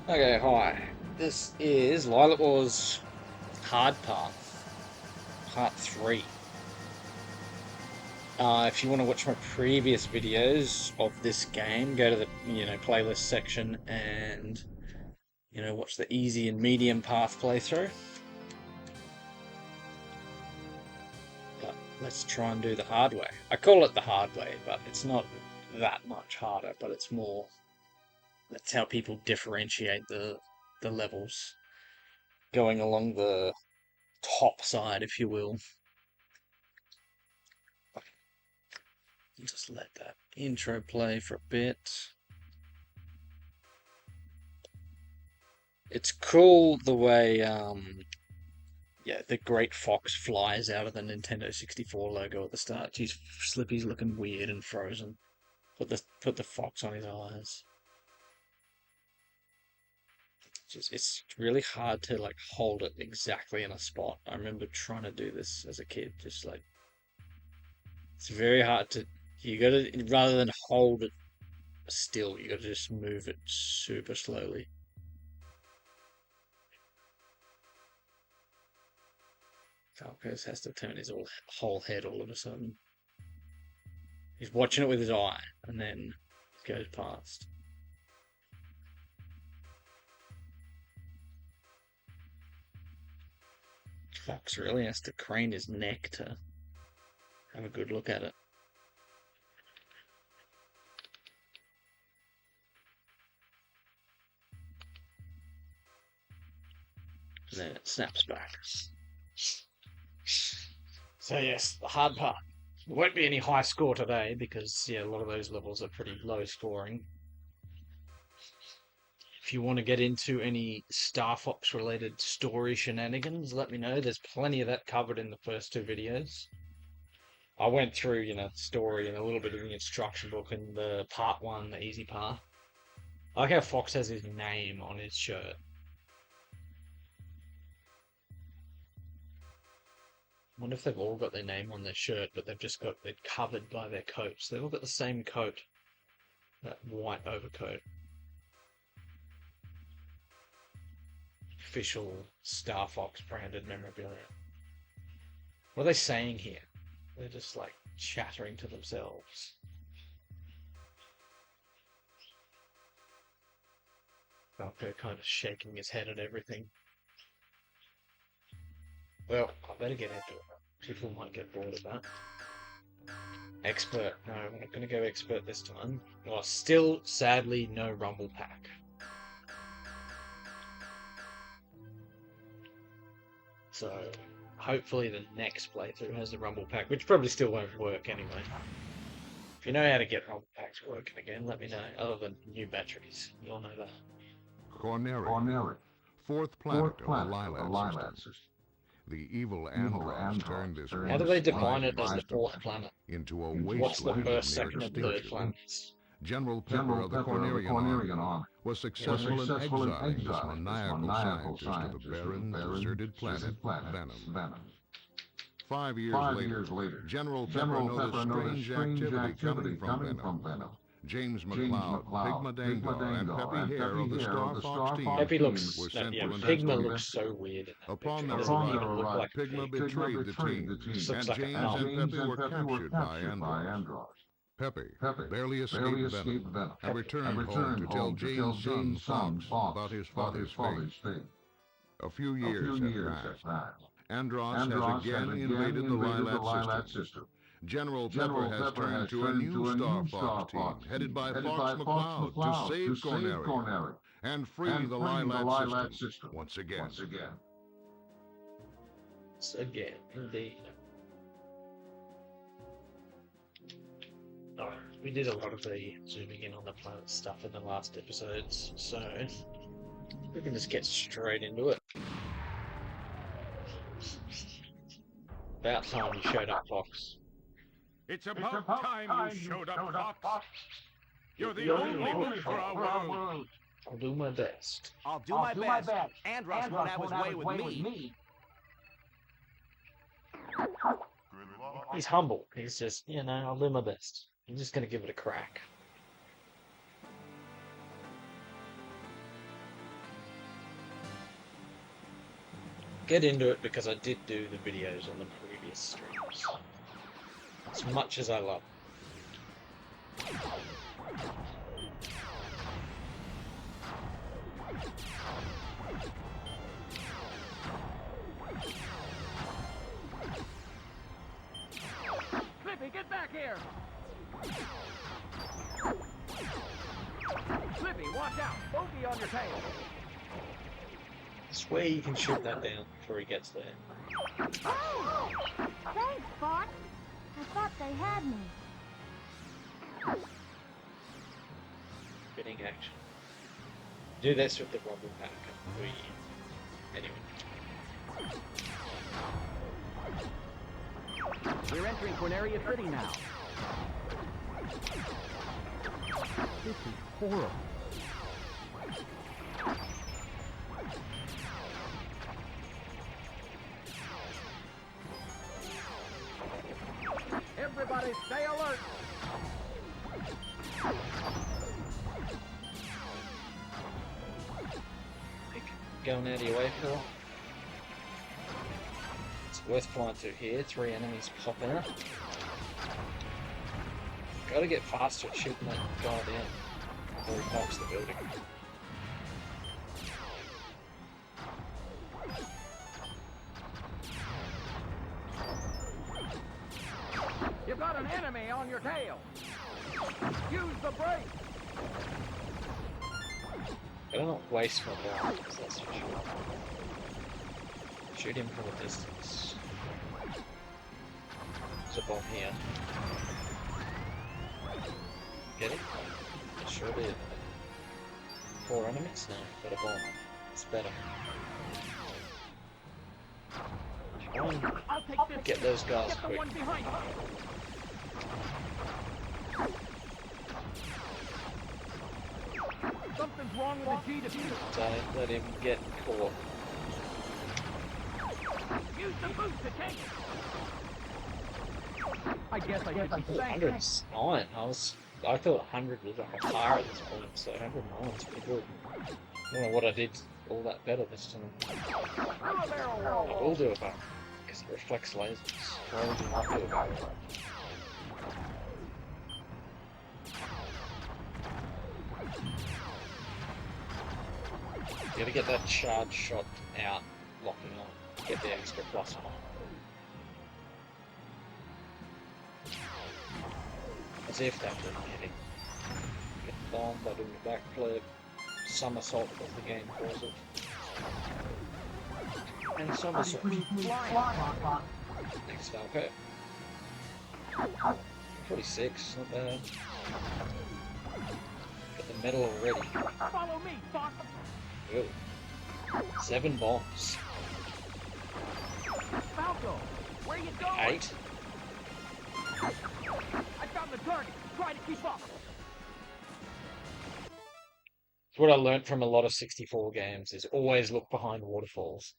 Okay, hi. This is Lylat Wars Hard Path, Part 3. If you want to watch my previous videos of this game, go to the playlist section and watch the easy and medium path playthrough. But let's try and do the hard way. I call it the hard way, but it's not that much harder, but it's more. That's how people differentiate the levels, going along the top side, if you will. Just let that intro play for a bit. It's cool the way, the Great Fox flies out of the Nintendo 64 logo at the start. Geez, Slippy's looking weird and frozen. Put the fox on his eyes. It's really hard to hold it exactly in a spot. I remember trying to do this as a kid. It's very hard to. You gotta, rather than hold it still, you gotta just move it super slowly. Falcos has to turn his whole head all of a sudden. He's watching it with his eye, and then it goes past. Fox really has to crane his neck to have a good look at it. And then it snaps back. So yes, the hard part. There won't be any high score today because a lot of those levels are pretty low scoring. If you want to get into any Starfox related story shenanigans, let me know. There's plenty of that covered in the first two videos. I went through, the story and a little bit of the instruction book in the part 1, the easy part. I like how Fox has his name on his shirt. I wonder if they've all got their name on their shirt, but they're covered by their coats. They've all got the same coat. That white overcoat. Official Starfox branded memorabilia. What are they saying here? They're just chattering to themselves. Falco kind of shaking his head at everything. Well, I better get into it. People might get bored of that. Expert. No, we're not going to go expert this time. Oh, still, sadly, no rumble pack. So, hopefully the next playthrough has the rumble pack, which probably still won't work anyway. If you know how to get rumble packs working again, let me know. Other than new batteries, you all know that. Corneria, fourth planet of the Lylat system. The evil Andross turned this How do they define it as the fourth planet? into a What's the wasteland first, near second, and third extinction. planets? General Pepper of the Cornerian Army was successful in exiling this maniacal scientist to the barren, deserted planet Venom. 5 years later, General Pepper noticed strange activity coming from Venom. James McCloud, Pigma Dango, and Peppy Hare of the Starfox team were sent to investigate. Pigma looks so weird. Upon their arrival, Pigma betrayed the team, and James and Peppy were captured by Andross. Peppy barely escaped Venom and returned home to tell James' son Fox about his father's fate. A few years have passed. Andross has again invaded the Lylat system. General Pepper has turned to a new Starfox team, headed by Fox McCloud, to save Corneria and free the Lylat system once again. Again, indeed. Alright, we did a lot of the zooming in on the planet stuff in the last episodes, so we can just get straight into it. About time you showed up, Fox. It's about time you showed up, Fox. You're the only hope for our world. I'll do my best. I'll do my best. Andross won't have his way with me. He's humble. He's just, I'll do my best. I'm just going to give it a crack. get into it because I did do the videos on the previous streams. As much as I love. Flippy, get back here! Flippy, watch out! Bogey on your tail! I swear you can shoot that down before he gets there. Oh! Thanks, Fox. I thought they had me. Spinning action. Do this with the rubber pack. Anyway. We're entering Corneria City now. This is horrible. Everybody stay alert! Going out of your way, Phil. It's worth flying through here. 3 enemies pop out. Gotta get faster at shooting that guy down before he knocks the building. You've got an enemy on your tail! Use the brake! Better not waste my bullets, that's for sure. Shoot him from a distance. There's a bomb here. Get it? Sure did. 4 enemies? No, got a bomb. It's better. Try and I'll take this. get those guys Get the quick. one behind you. Something's wrong with the G diffuser. Don't let him get caught. Use the boost to take it. I guess I should be thankful. 109. I thought 100 was like a par at this point, so 109 is pretty good. I don't know what I did all that better this time. I will do a barrel, because it reflects lasers. Why would you not do a barrel? You gotta get that charge shot out, locking on, get the extra plus one. As if that didn't hit him. Get the bomb by doing a backflip, somersault as the game calls it. And somersault. Next up, okay. 46, not bad. Got the medal already. Follow me, Fox. Ooh. 7 bombs. Falco, where you going? 8. I found the target. Try to keep up. It's what I learned from a lot of 64 games is always look behind waterfalls.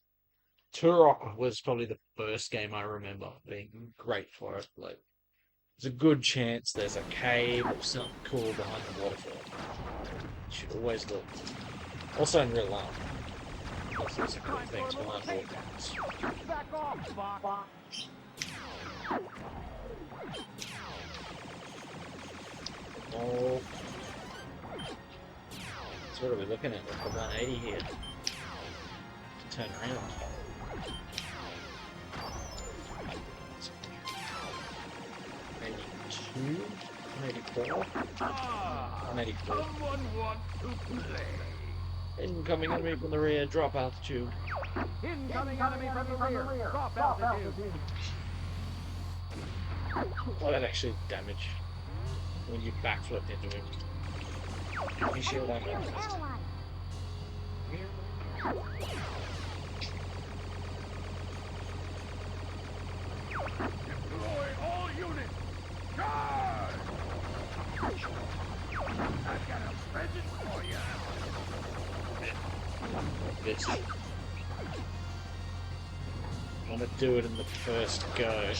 Turok was probably the first game I remember being great for it. Like, there's a good chance there's a cave or something cool behind the waterfall. You should always look. Also in real life. There's some cool things behind waterfalls. Back off, Fox. Oh. So what are we looking at? Like a 180 here. To turn around. Maybe 2? Maybe 4? 184. Someone wants to play. Incoming enemy from the rear, drop altitude. Incoming enemy from the rear. Drop altitude. Well, that actually damage when you backflipped into him. You shield ammo. Deploy all units. Charge! I've got a present for you. This. I want to do it in the first go.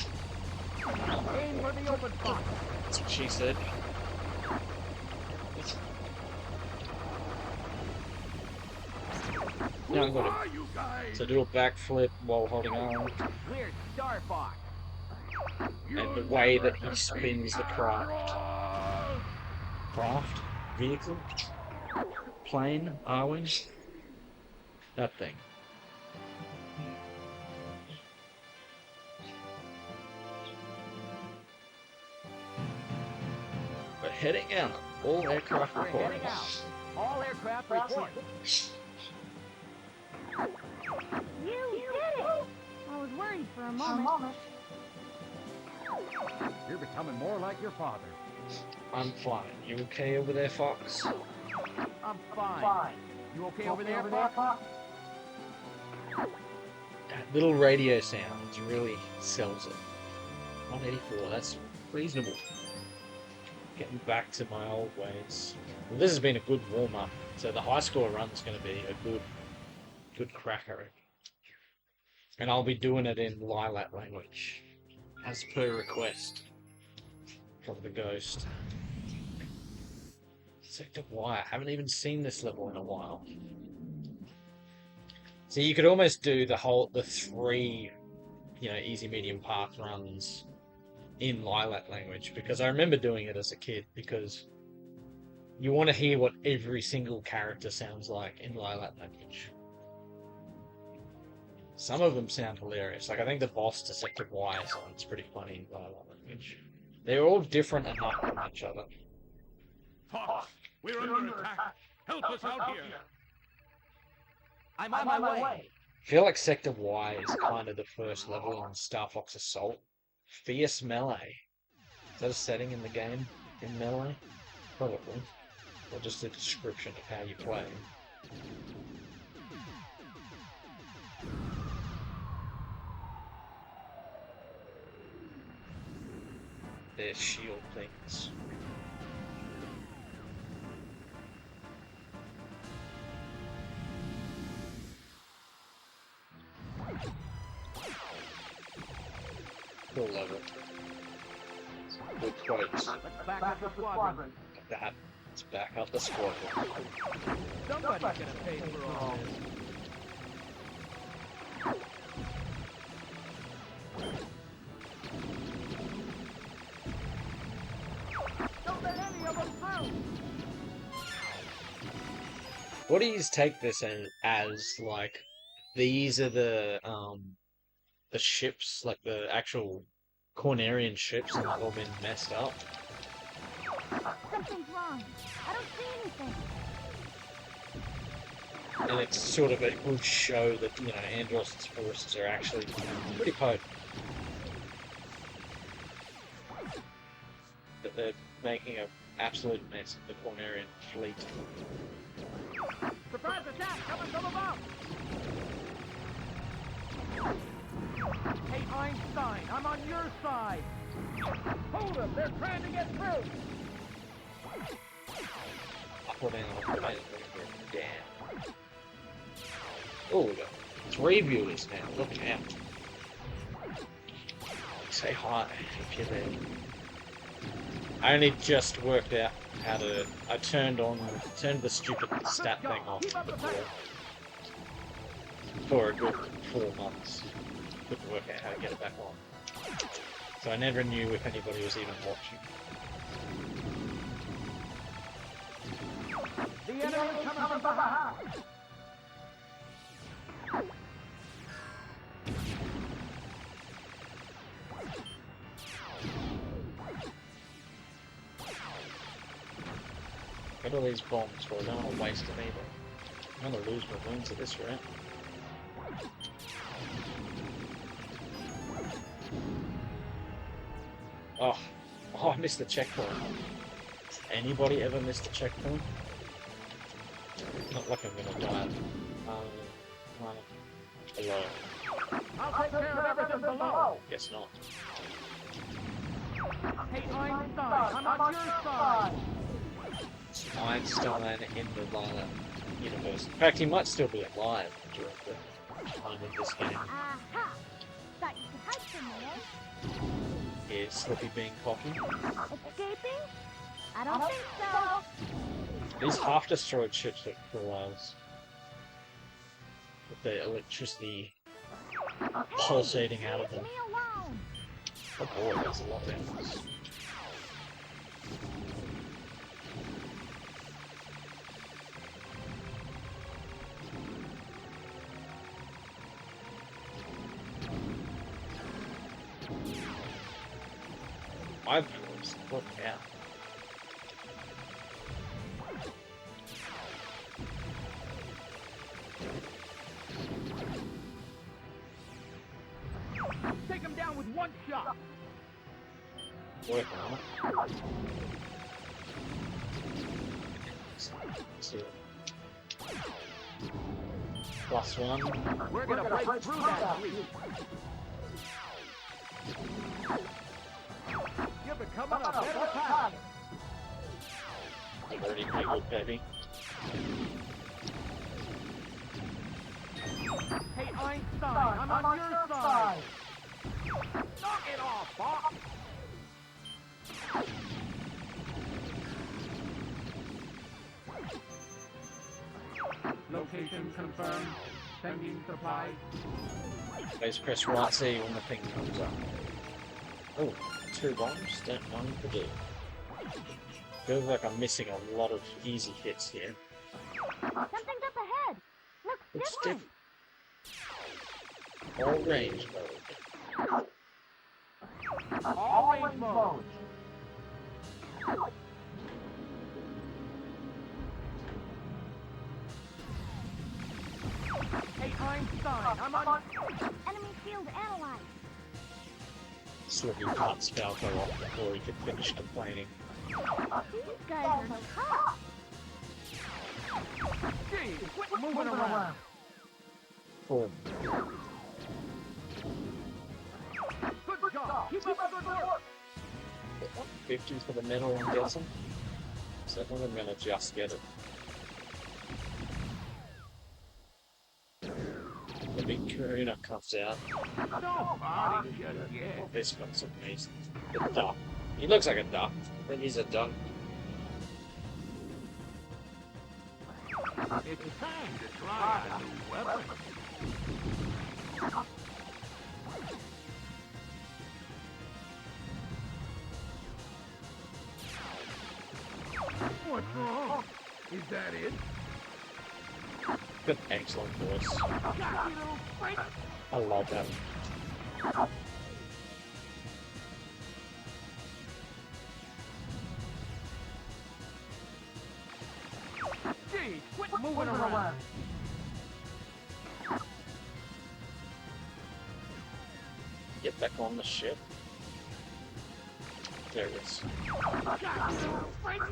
Aim for the open spot. That's what she said. Now I've got to do a backflip while holding on. We're Starfox. And the way that he spins the craft, vehicle, plane, Arwen, that thing. We're heading out. All aircraft reporting. All aircraft report. You did it! I was worried for a moment. You're becoming more like your father. I'm fine. You okay over there, Fox? I'm fine. You okay over there, Fox? That little radio sound really sells it. 184, that's reasonable. Getting back to my old ways. Well, this has been a good warm-up, so the high score run's going to be a good cracker. And I'll be doing it in Lylat language, as per request from the Ghost. Sector Y, I haven't even seen this level in a while. So you could almost do the 3, easy, medium path runs in Lylat language, because I remember doing it as a kid, because you want to hear what every single character sounds like in Lylat language. Some of them sound hilarious. Like, I think the boss to Sector Y sounds pretty funny in Lylat language. They're all different enough from each other. Fox, we're under attack. Help us out here. I'm on my way. I feel like Sector Y is kind of the first level in Starfox Assault. Fierce Melee. Is that a setting in the game? In Melee? Probably. Or just a description of how you play. Their shield things. Cool level. Good quotes. Let's back up the squadron. That. Let's back up the squadron. Somebody's gonna pay for all this. Don't let any of them through. What do you take this as like? These are the ships, like the actual Cornerian ships, and they've all been messed up. Something's wrong. I don't see anything. And it's sort of a good show that, Andross' forces are actually pretty potent. That they're making an absolute mess of the Cornerian fleet. Surprise attack coming from above. Hey, Einstein, I'm on your side. Hold them, they're trying to get through. Up or down, down. Oh, we got 3 viewers now. Look out. Say hi if you're there. I only just worked out how to. I turned the stupid stat thing off for a good 4 months. Couldn't work out how to get it back on. So I never knew if anybody was even watching. The enemy coming from behind. Get all these bombs, for I don't want to waste them either. I'm going to lose my wounds at this rate. Oh, I missed the checkpoint. Anybody ever missed the checkpoint? Not like I'm gonna die. Below. I'll take care of everything below. Guess not. Hey, Einstein, I'm on your side. Einstein in the Lylat universe. In fact, he might still be alive during the time of this game. Aha! Thought you could hide from me, eh? Is Slippy being cocky? Escaping? I don't think so. These half-destroyed ships look cool as. with the electricity pulsating out of them. Leave me alone. Oh boy, that's a lot of animals. I've noticed. Look out. Take him down with one shot. Working on it. Let's do it. +1. We're gonna break through that tree. You're becoming a better pilot. I've already made it, baby. Hey, Einstein, I'm on your side. Knock it off, Fox. Location confirmed. Sending supplies. Please press right C when the thing comes up. Oh, 2 bombs, don't one to do. Feels like I'm missing a lot of easy hits here. Something's up ahead. Looks It's different. All range mode. All range mode. Hey, Einstein, I'm on. Enemy field analyzed. Slippy cut Falco off before he could finish complaining. These guys are tough. Gee, quit moving around. Boom. Good job. Keep up the good work. 50 for the medal, I'm guessing. So I think I'm gonna just get it. The big Karuna comes out. Nobody just yet. Oh, this one's amazing. The duck. He looks like a duck, but he's a duck. It's time to try a new weapon. What's wrong? Is that it? Good, excellent voice. Got you, little freak. I love that. Gee, quit moving around. Get back on the ship. There it is. Got you, little freak.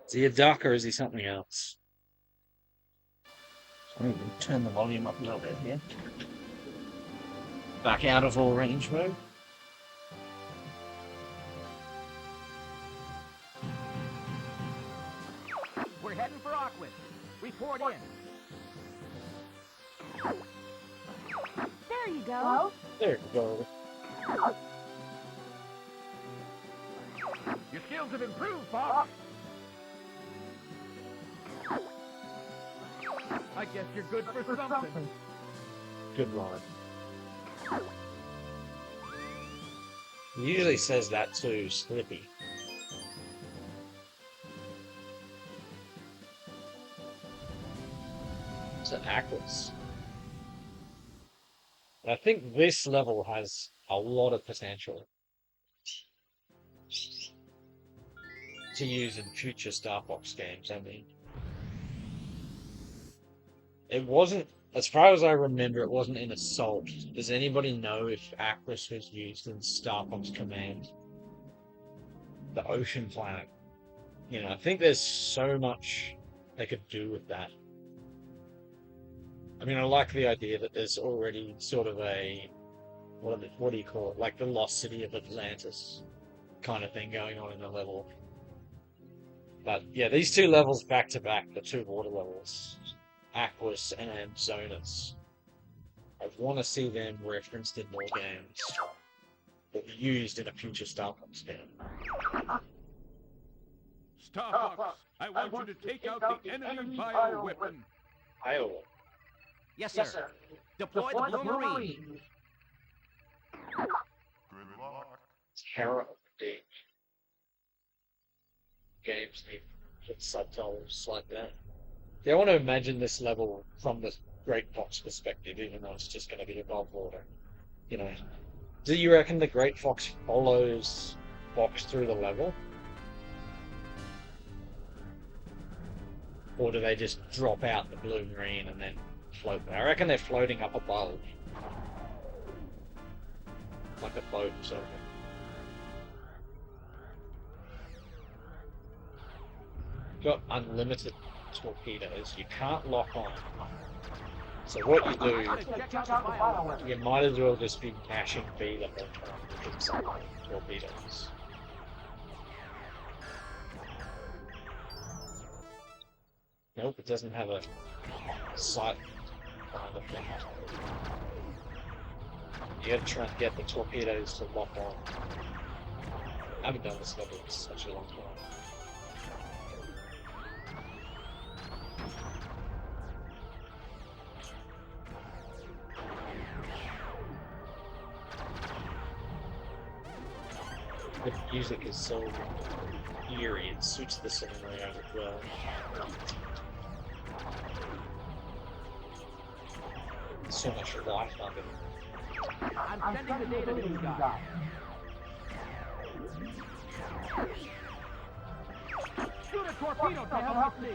Is he a duck or is he something else? I'm going to turn the volume up a little bit here. Back out of all range mode. We're heading for Aquas. Report in. There you go. There you go. Your skills have improved, Fox. I guess you're good for something. Good line. He usually says that to Slippy. To Aquas. I think this level has a lot of potential to use in future Starfox games. I mean, it wasn't, as far as I remember, it wasn't in Assault. Does anybody know if Aquas was used in Starfox Command? The ocean planet. You know, I think there's so much they could do with that. I mean, I like the idea that there's already sort of a, what do you call it? Like the Lost City of Atlantis kind of thing going on in the level. But yeah, these two levels back to back, the two water levels, Aquas and Zonas. I want to see them referenced in more games, or used in a future Starfox game. Starfox, I want you to take out the enemy bioweapon. Iowa. Yes, sir. Deploy the Blue Marine. Good luck. Terrible. Games need subtitles like that. Yeah, I want to imagine this level from the Great Fox perspective, even though it's just going to be above water. You know, do you reckon the Great Fox follows Fox through the level? Or do they just drop out the Blue Marine and then float there? I reckon they're floating up above. Like a boat, sort of. Got unlimited torpedoes. You can't lock on. So what you do, you might as well just be mashing B the whole time with some torpedoes. Nope, it doesn't have a sight kind of thing. You gotta try and get the torpedoes to lock on. I haven't done this level in such a long time. The music is so eerie, it suits the scenario as well. So much life under it. I'm sending the data to you guys. Shoot a torpedo to help me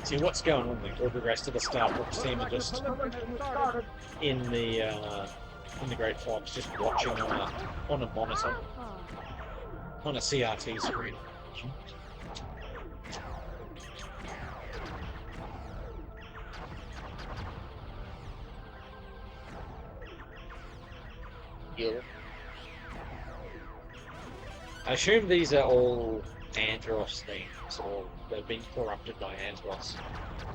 see. See what's going on there? All the rest of the Starfox team are just in the Great Fox, just watching on a monitor, on a CRT screen. I assume these are all Andross themes, or they've been corrupted by Andross.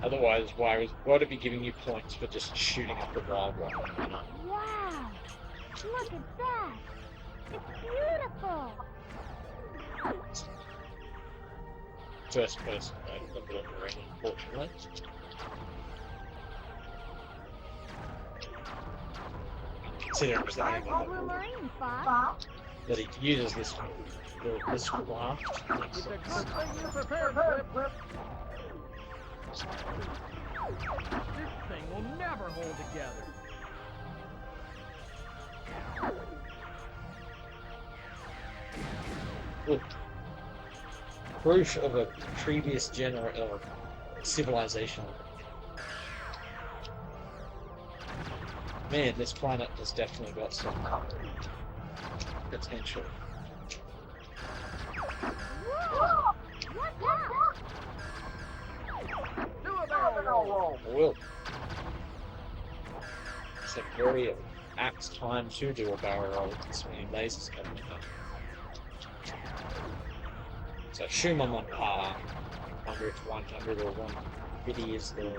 Otherwise, why would it be giving you points for just shooting up the wild one? You know? Wow! Look at that! It's beautiful! First person mode of the Marine, unfortunately. Consider it was the aim of Blue Marine, Fox. that he uses this craft. It's a good thing you're prepared, Flip. This thing will never hold together. Look, proof of a previous civilization. Man, this planet has definitely got some potential. Whoa! What's that? Do a barrel roll. Well, it's a very apt time to do a barrel roll with this many lasers coming up. So assume I'm on par. 100 to 100 or 150 is the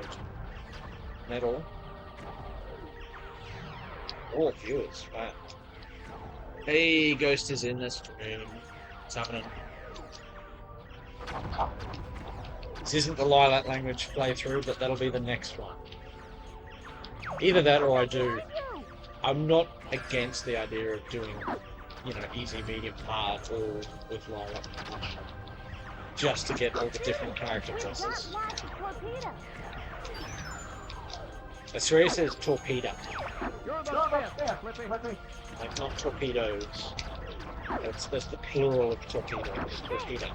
medal. Oh, viewers, wow. Hey, Ghost is in this room. What's happening? This isn't the Lylat language playthrough, but that'll be the next one. Either that or I do. I'm not against the idea of doing, you know, easy, medium, hard, or with Lylat language. Just to get all the different character classes. Australia says torpedo. You're the best, Flippy. Like, not torpedoes. That's the plural of torpedo. It's torpedo.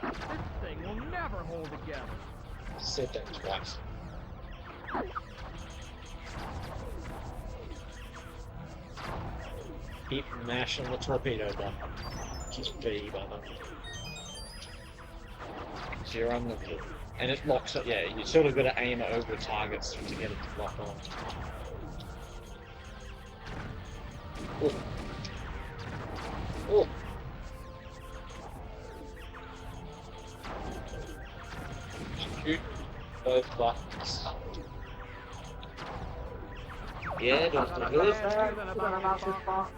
This thing will never hold together. Said that twice. Keep mashing the torpedo button. Just B button. So you're on the... And it locks it, yeah, you sort of got to aim it over targets to get it to lock on. Oh. Oh. Shoot both buttons. Yeah, Dr. Good. Feeling about this, Fox?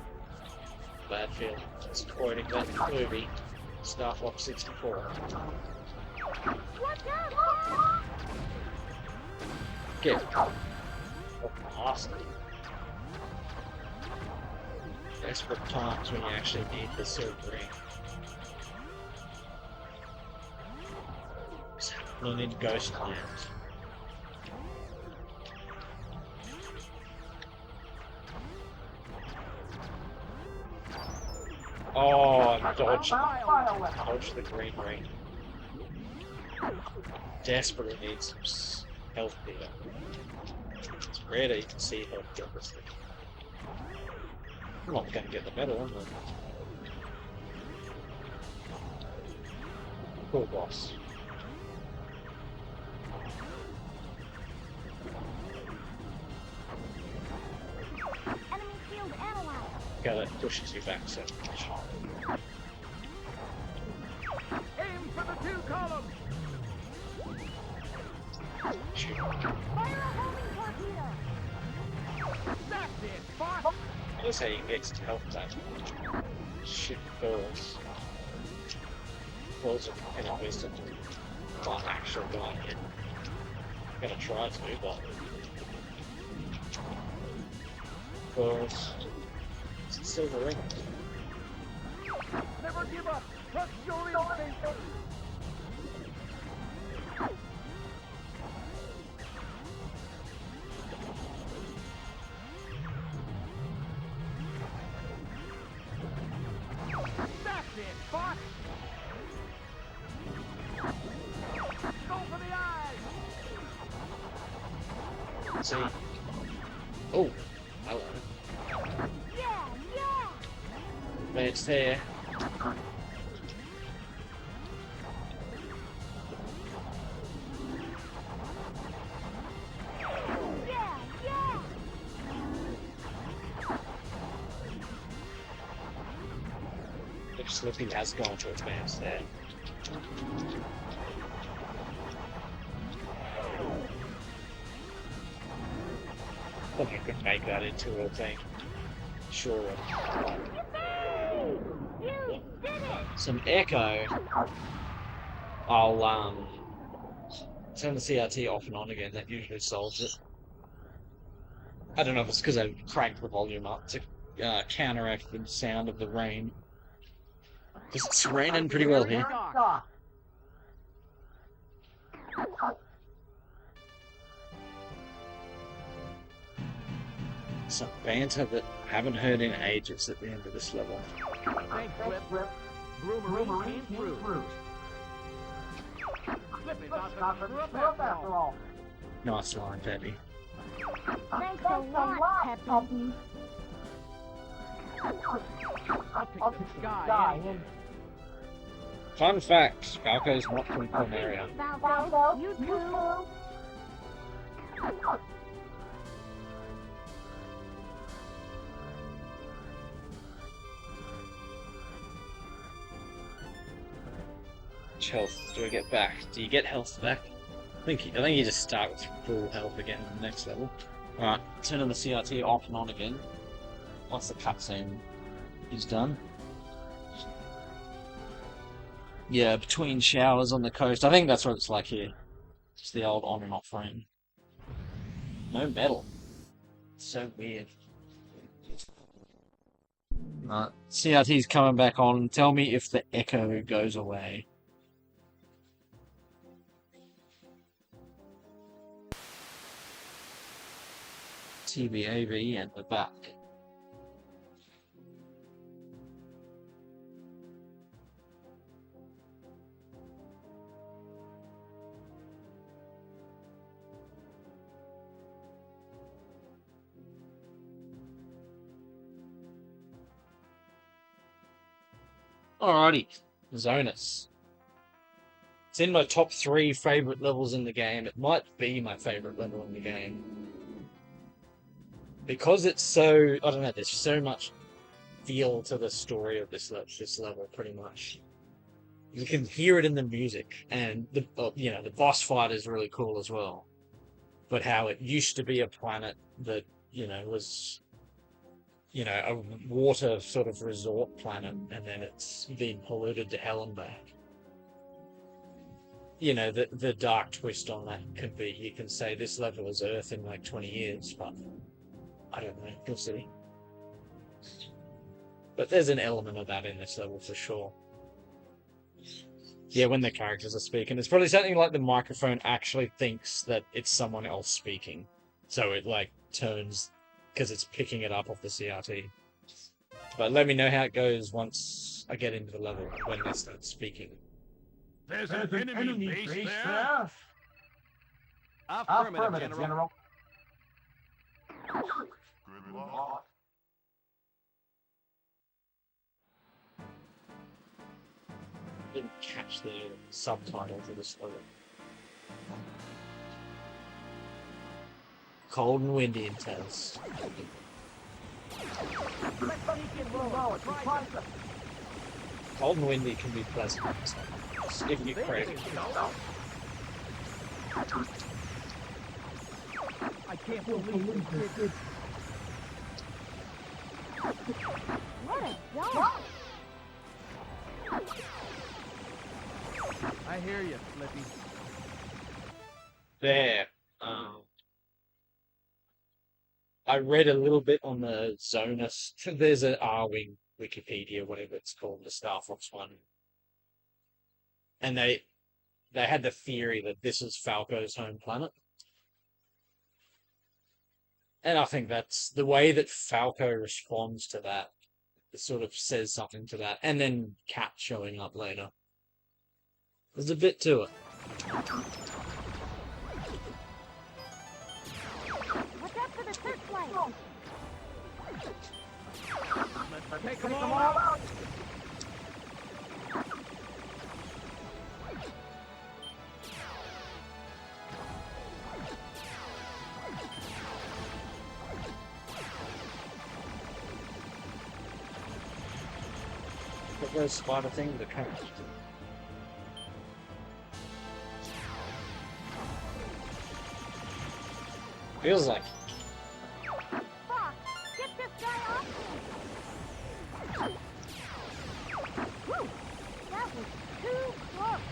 Bad feeling. It's quoting that movie, Starfox 64. Watch out, Fox! Get oh, awesome. Desperate times when you actually need the Submarine. What's happening in Ghostland? Oh, dodge the green ring. Desperately needs some health here. It's rare that you can see health drop this thing. I'm not going to get the medal, am I? Cool boss. Enemy field analyzed. Okay, that pushes you back so much. Aim for the 2 columns! Shoot. Fire a homing torpedo! That's it, Fox! That's how you can get some health back. Shit balls. Balls are kind of wasted. Not actual guy yet. I'm gonna try to, but. Balls. It's a silver ring. Never give up! Trust your instinct! That's it, Fox! Go for the eyes! See? Oh, hello. Yeah, yeah! But it's there. Yeah, yeah! If Slippy has gone to advance there. I think I could make that into a thing. Sure. Yippee! You did it! Some echo. I'll turn the CRT off and on again. That usually solves it. I don't know if it's because I cranked the volume up to counteract the sound of the rain. Because it's raining pretty well here. Some banter that I haven't heard in ages at the end of this level. Thanks, Flip. Bloomerine came through. Flip is not the screw up after all. Nice line, Peppy. Thanks a lot, Peppy. I'll take the sky in. Fun fact, Falco's not from Corneria. Falco, you too. Which health do I get back? Do you get health back? I think you just start with full health again in the next level. Alright, turning the CRT off and on again. Once the cutscene is done. Yeah, between showers on the coast. I think that's what it's like here. Just the old on and off frame. No metal. It's so weird. CRT's coming back on. Tell me if the echo goes away. TBAV and the back. Alrighty, Zonus. It's in my top 3 favourite levels in the game. It might be my favourite level in the game. Because it's so, I don't know, there's so much feel to the story of this level, pretty much. You can hear it in the music, and the boss fight is really cool as well. but how it used to be a planet that, you know, was, you know, a water sort of resort planet, and then it's been polluted to hell and back. You know, the dark twist on that could be, you can say this level is Earth in like 20 years, but I don't know, we'll see. But there's an element of that in this level for sure. Yeah, when the characters are speaking, it's probably something like the microphone actually thinks that it's someone else speaking. So it like turns, because it's picking it up off the CRT. But let me know how it goes once I get into the level, when they start speaking. There's an enemy base there? Affirmative, General. Good luck. Didn't catch the subtitles of this level. Cold and windy in Tez. Cold and windy can be pleasant if you crave it. I can't believe it. What a dog! I hear you, Flippy. There. I read a little bit on the Zonus. There's an R-Wing Wikipedia, whatever it's called, the Starfox one. And they had the theory that this is Falco's home planet. And I think that's the way that Falco responds to that. It sort of says something to that. And then Cat showing up later. There's a bit to it. Watch out for the searchlights! Take them all out! But those spider things are kind of... Feels like... Fox, get this guy off me! Whew, that was too close!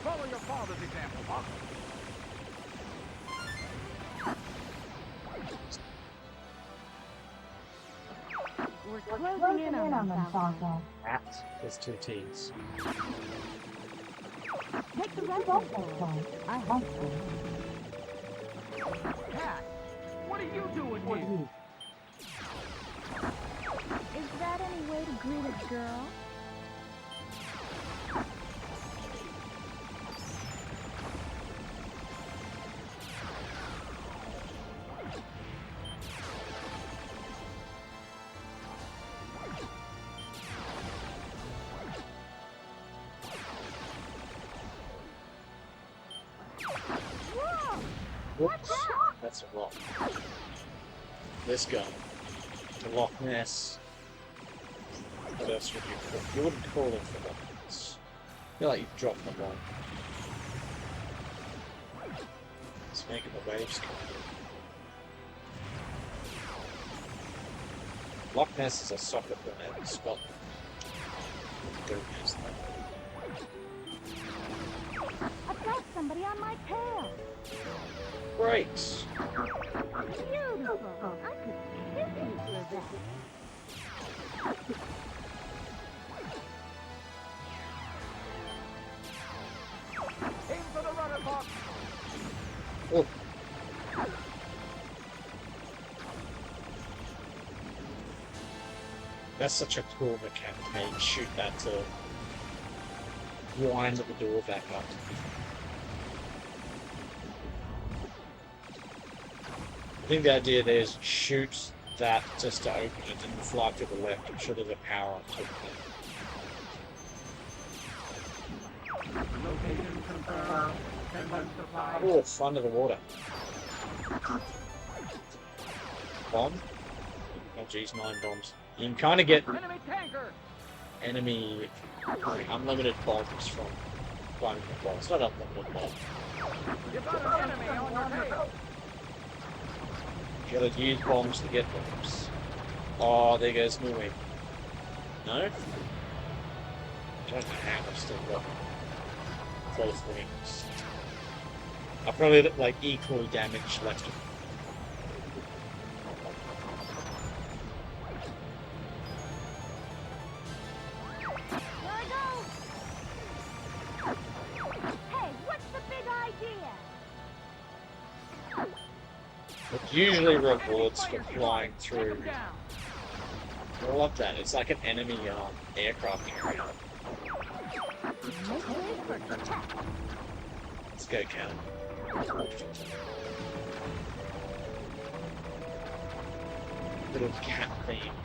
Follow your father's example, Fox. We're closing in on them, Falco. At is 2 T's. Take the red one. I hope so. Cat, what are you doing here? Is that any way to greet a girl? Whoops. That's a rock. This guy. The Loch Ness. What else would you call it? You wouldn't call it the Loch Ness. I feel like you've dropped the ball. It's making the waves come in. Loch Ness is a soccer planet in Scotland. Go use that. I've got somebody on my tail. Great. Beautiful. I could kiss you for that. Aim for the runner, Fox. Oh. That's such a cool mechanic. How you shoot that to wind the door back up. I think the idea there is shoot that just to open it and fly to the left. I'm sure there's a power on top of it. Location confirmed. Pendant supplied. Oh, it's under the water. Bomb? Oh geez, 9 bombs. You can kind of get Enemy tanker. enemy unlimited bombs from climbing the bombs. It's not unlimited bombs. You've got an enemy on your tail. You gotta use bombs to get bombs. Oh, there goes my wing. No? I don't know how I've still got both wings. I probably look like equally damaged left. Here I go. Hey, what's the big idea? It usually rewards for flying through. I love that. It's like an enemy aircraft carrier. Let's go, Cal. Little cat theme.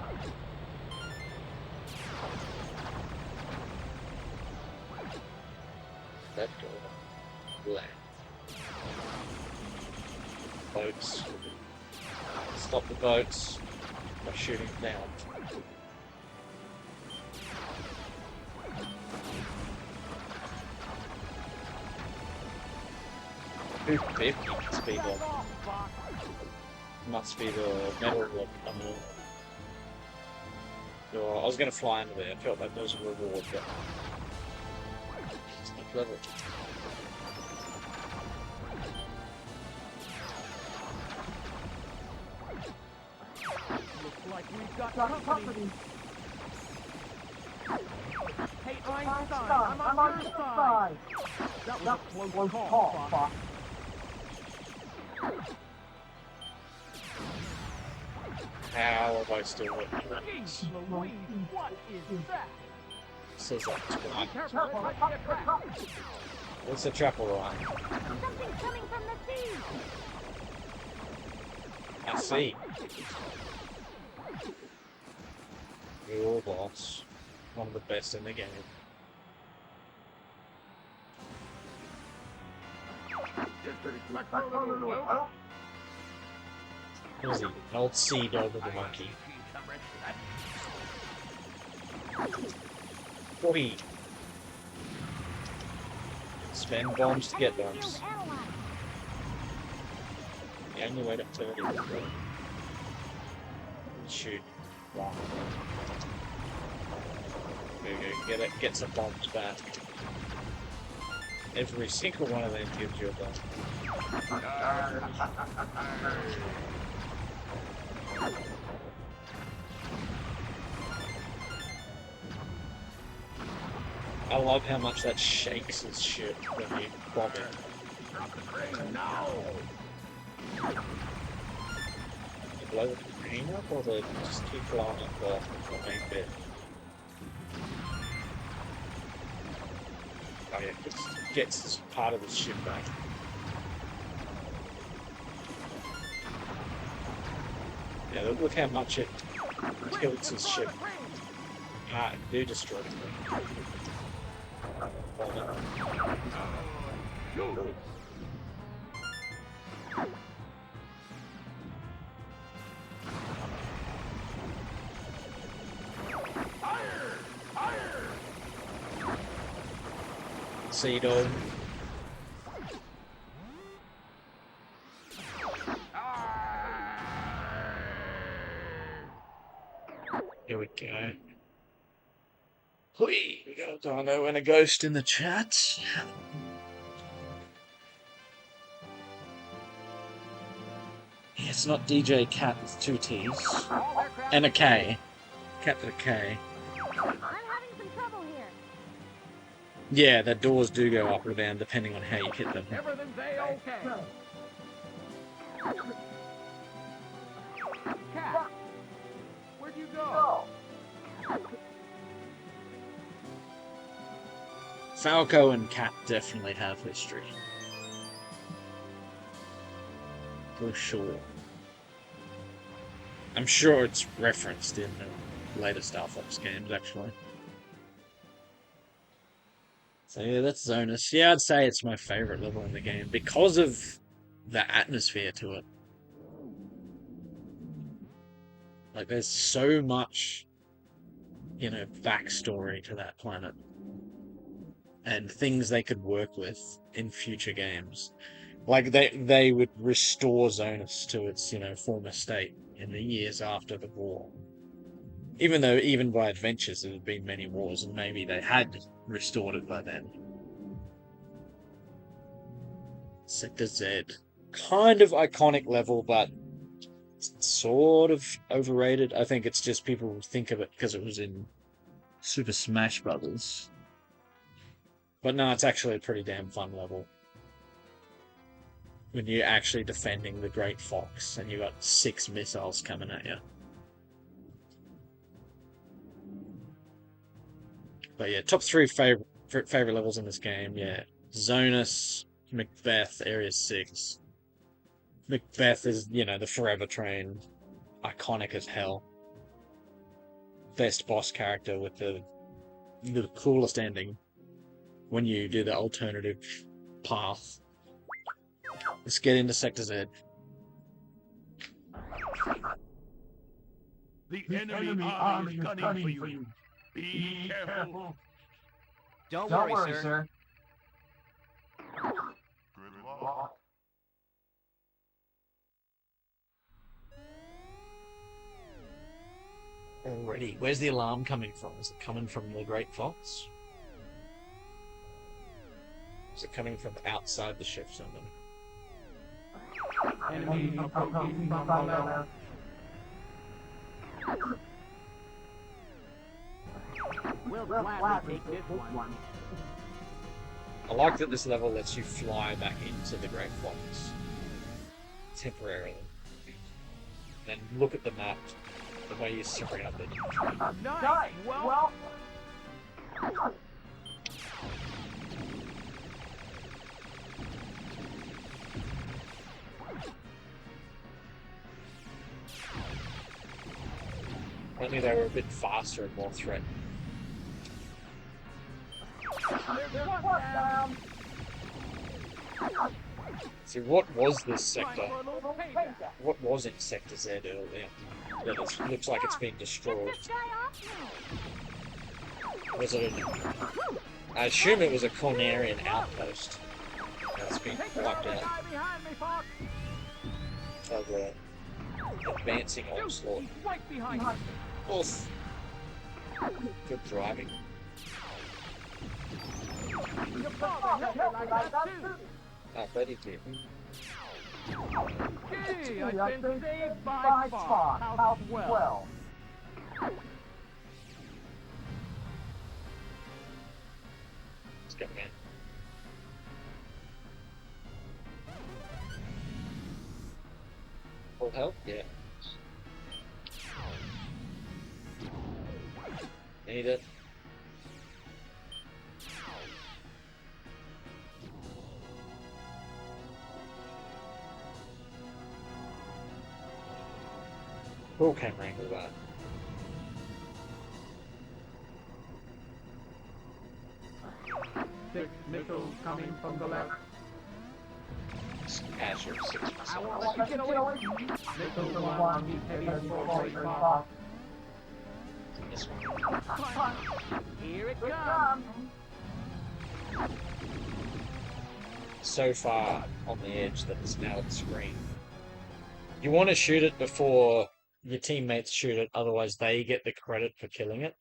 That door. Left. Boats. Stop the boats by shooting down. 250 must be the metal look. I was going to fly into there. I felt like there was a reward, but it's not clever. Looks like we've got company. Hey, Einstein, I'm on your side. That was a close call, Fox. How am I still working on Jeez this? Louise, what is that? Says that Be twice. careful, it might be a trap. What's the trap alright? Something's coming from the sea. I see. Your boss. One of the best in the game. What is he? An old sea dog with a monkey. Oi! Spend bombs to get bombs. The only way to turn it is shoot. There you go, get some bombs back. Every single one of them gives you a bomb. I love how much that shakes his ship when you bomb it. You blow the green up or they just keep blowing up the main bit? Oh yeah, it gets this part of the ship back. Yeah, look how much it tilts his ship. Ah, do destroy it. Sea dog. Here we go. Hui! We got a dino and a ghost in the chat. Yeah, it's not DJ Cat with 2 T's. And a K. Cat with a K. I'm having some trouble here. Yeah, the doors do go up or down depending on how you hit them. Everything's A-okay. Cat, where'd you go? Falco and Cat definitely have history. For sure. I'm sure it's referenced in the later Starfox games, actually. So yeah, that's Zonus. Yeah, I'd say it's my favourite level in the game because of the atmosphere to it. Like, there's so much, backstory to that planet. And things they could work with in future games. Like, they would restore Zonus to its, former state in the years after the war. Even though, even by Adventures, there had been many wars, and maybe they had restored it by then. Sector Z. Kind of iconic level, but sort of overrated. I think it's just people think of it because it was in Super Smash Brothers. But no, it's actually a pretty damn fun level. When you're actually defending the Great Fox and you've got 6 missiles coming at you. But yeah, top 3 favorite levels in this game, yeah. Zonus, Macbeth, Area 6. Macbeth is, the Forever Train. Iconic as hell. Best boss character with the coolest ending. When you do the alternative path. Let's get into Sector Z. The enemy army is gunning for you. Be careful. Don't worry, sir. Good luck. Already. Where's the alarm coming from? Is it coming from the Great Fox? Is it coming from outside the ship something? Enemy approaching from the left. We'll gladly take this one. I like that this level lets you fly back into the Great Fox. Temporarily. Then look at the map, the way you surround it. Nice! Well... Only they were a bit faster and more threatening. See, what was this sector? What was in Sector Z earlier? That it looks like it's been destroyed. Was it I assume it was a Cornerian outpost. That's been wiped out. Of the advancing onslaught. Oof. Good driving. Ah, buddy did. Gee, I've been saved by Spot. How well. Let's go, man. Full health? Yeah. Need it. Cool camera angle that. Six missiles coming from the left. Azure 6 I won't let you get away. Missile one, heavy for This one. Here it comes. So far on the edge that it's now at the screen. You want to shoot it before your teammates shoot it, otherwise they get the credit for killing it.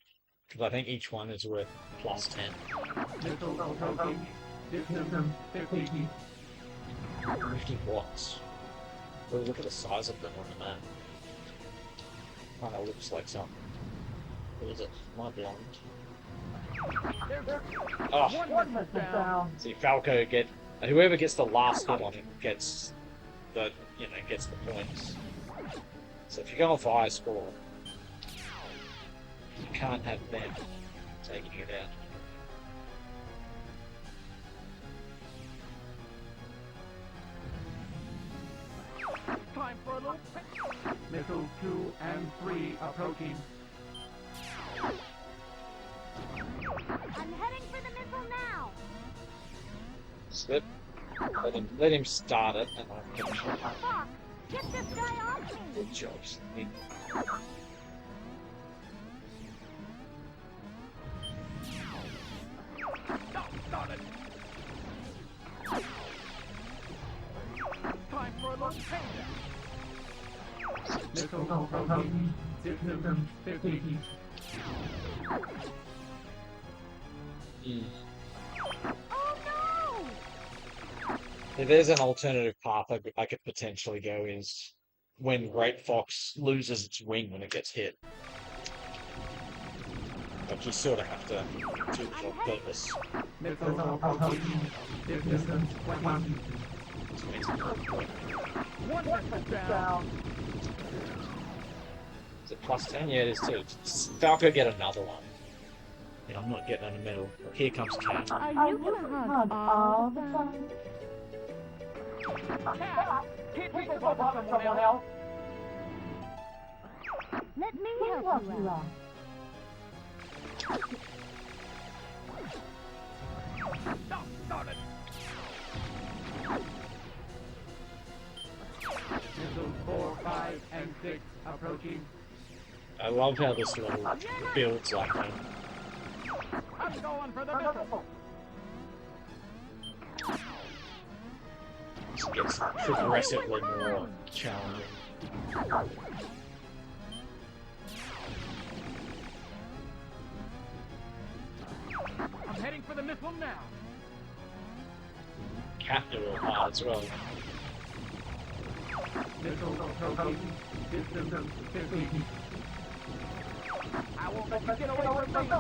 Because I think each one is worth plus 10. Missile approaching. Distance 50. 50 watts. Well, look at the size of them on the map. Kind of looks like something. What is it? Am I blind? One down. See, Falco whoever gets the last hit on him gets the gets the points. So if you're going for high score, you can't have them taking it out. Time for a little pick. Missile 2 and 3 approaching. I'm heading for the missile now. Slip. Let him start it, and I can finish it. Fox, get this guy off me. Good job, Slip. System 50. Oh no! If there's an alternative path I could potentially go is when Great Fox loses its wing when it gets hit. Like you sort of have to do it on purpose. System 20. One down. Is it plus 10? Yeah, it is too. Falco get another one. Yeah, I'm not getting in the middle. Here comes Cat. Are you gonna hug all the fun? Cat, can't you go bother someone else? Let me help you out. Stop it. Missiles 4, 5, and 6 approaching. I love how this level builds like that. I'm going for the missile. It gets progressively more challenging. I'm heading for the missile now. Cat do real hard as well. Missile approaching. System 50. I won't let you get away from me.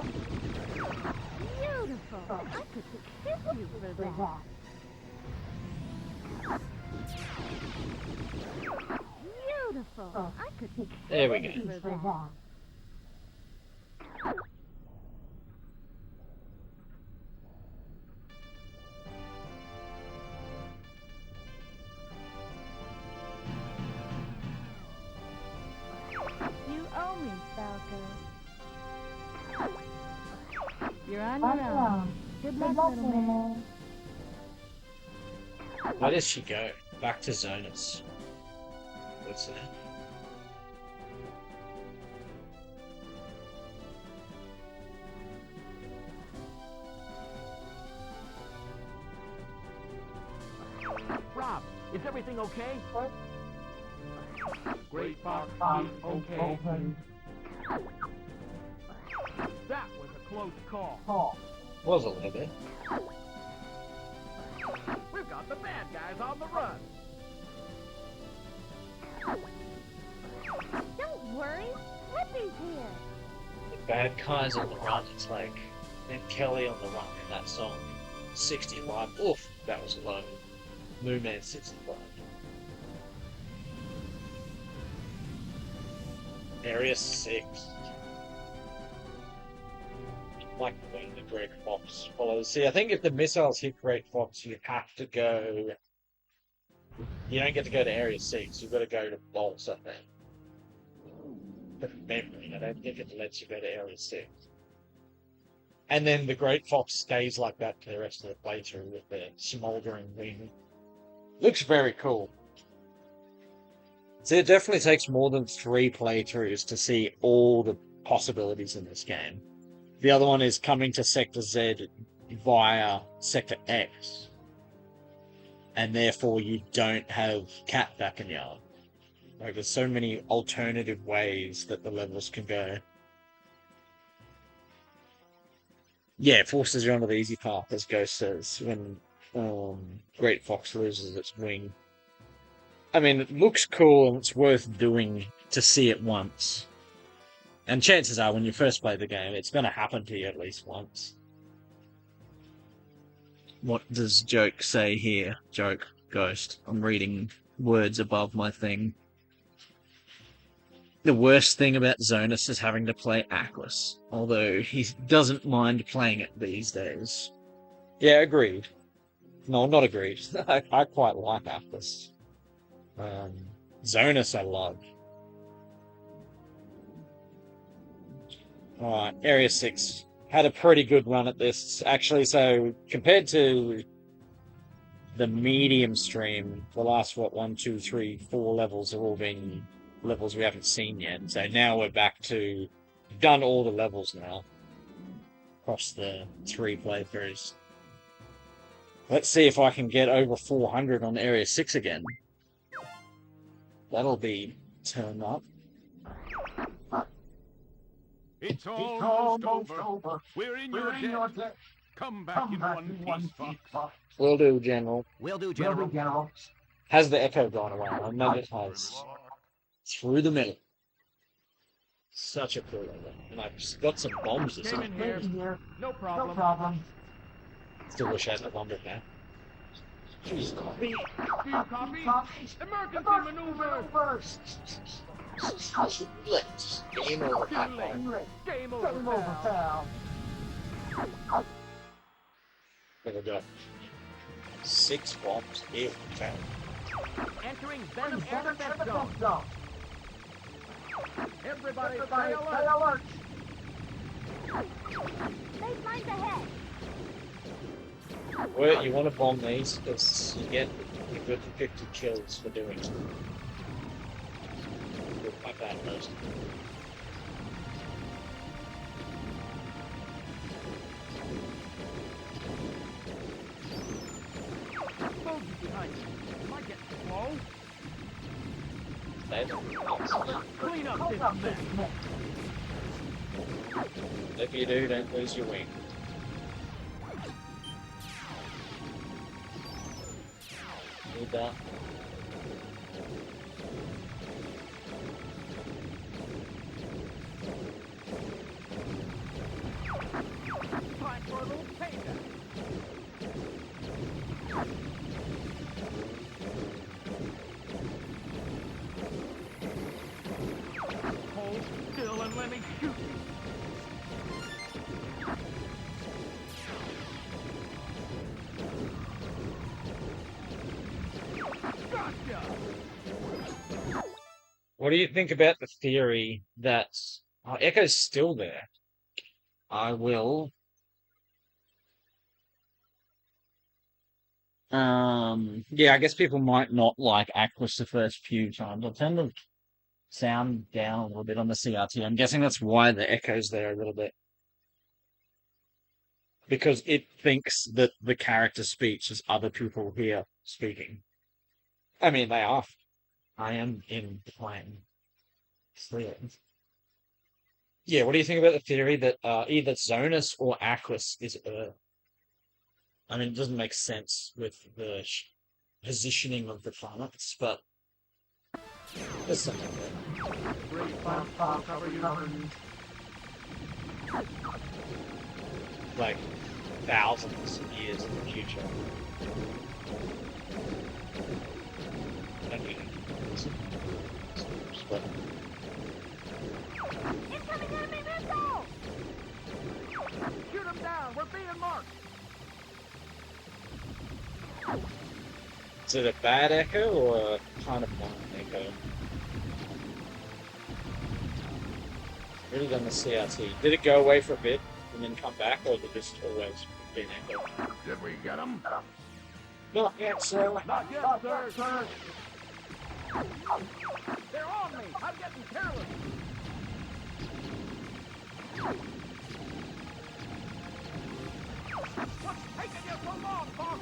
Beautiful. I could kiss you for that. Beautiful. I could kiss There we go. you for that. You owe me, Falco. You're on your own. Good luck, little man. Where does she go? Back to Zonus. What's that? Rob, is everything okay? Great Fox is okay. That was a close call. Was a little bit. We've got the bad guys on the run. Don't worry. Peppy's here. The bad guys on the run. It's like Ned Kelly on the run in that song. 61. Oof, that was low. Moonman 65. Area 6. Like when the Great Fox follows. See, I think if the missiles hit Great Fox, you have to go. You don't get to go to Area 6. You've got to go to Bolts, I think. From memory, I don't think it lets you go to Area 6. And then the Great Fox stays like that for the rest of the playthrough with the smoldering wing. Looks very cool. So it definitely takes more than 3 playthroughs to see all the possibilities in this game. The other one is coming to Sector Z via Sector X. And therefore you don't have Cat back in yard. Like there's so many alternative ways that the levels can go. Yeah, it forces you onto the easy path, as Ghost says, when Great Fox loses its wing. I mean, it looks cool and it's worth doing to see it once. And chances are, when you first play the game, it's going to happen to you at least once. What does Joke say here? Joke, Ghost. I'm reading words above my thing. The worst thing about Zonus is having to play Aquas, although he doesn't mind playing it these days. Yeah, agreed. No, not agreed. I quite like Aquas. Zonus I love. Alright, Area 6. Had a pretty good run at this. Actually, so compared to the medium stream, the last, 1, 2, 3, 4 levels have all been levels we haven't seen yet. So now we're back to... We've done all the levels now. Across the 3 playthroughs. Let's see if I can get over 400 on Area 6 again. That'll be turned up. It's almost over. We're in your debt. Come back in one piece, Fox. Will do, General. Will do, General. Has the echo gone away? I know it has. Through the middle. Such a cool level. And I've just got some bombs or Came in something. here. No problem. Still wish I had a bomb in there. Jeez, Copy. Emergency maneuver. Game over, Pac-Man. Game over, pal. We've got 6 bombs here. Entering Venom Intercept Zone. Everybody stay alert. Make lines ahead. Well, you want to bomb these because you get a good 50 kills for doing it. My bad first. Bogey behind you. Might get slow. Clean up this mess. If you do, don't lose your wing. Need that. Time for a little payback. Hold still and let me shoot you. Gotcha! What do you think about the theory that Echo's still there? I will. Yeah, I guess people might not like Aquas the first few times. I'll turn the sound down a little bit on the CRT. I'm guessing that's why the echo's there a little bit. Because it thinks that the character speech is other people here speaking. I mean, they are. I am in the plane. Yeah, what do you think about the theory that either Zonus or Aquas is Earth? I mean, it doesn't make sense with the positioning of the planets, but there's something there. Great Fox, cover your Like thousands of years in the future. But Incoming enemy missile! Shoot him down. We're being marked. is it a bad echo or a kind of fun echo? Really done the CRT. Did it go away for a bit and then come back, or did it just always be an echo? Did we get him? Not yet, sir. Not yet, sir. They're on me. I'm getting careless. What's taking you so long, Fox?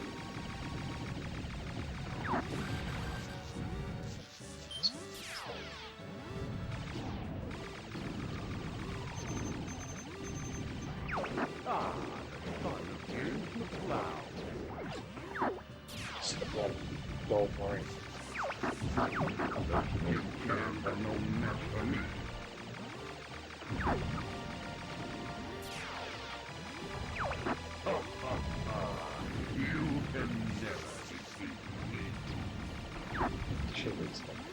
Ah, the fun of here's McCloud. Just the blood gold worry. You can't have no mess for me. You can never defeat me. Should we expect?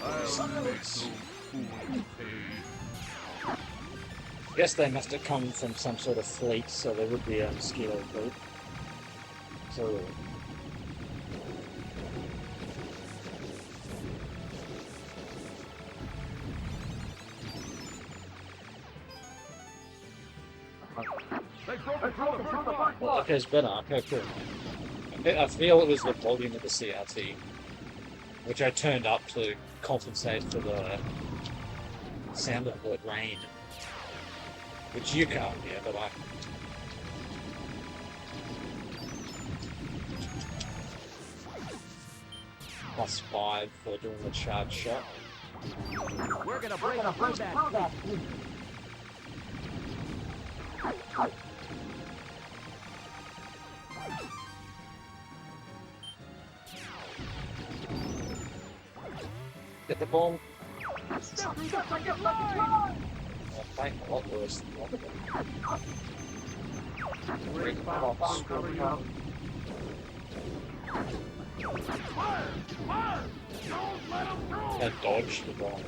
I'll make no fool pay. Guess they must have come from some sort of fleet, so there would be a mosquito fleet. So. Well, okay, it's better. Okay, cool. I feel it was the volume of the CRT, which I turned up to compensate for the sound of the rain, which you can't hear, but I. +5 for doing the charge shot. We're gonna break through that. Get the bomb. Fire! Oh, thank a lot worse than one of them. Fire! Don't let him through! I dodged the bomb.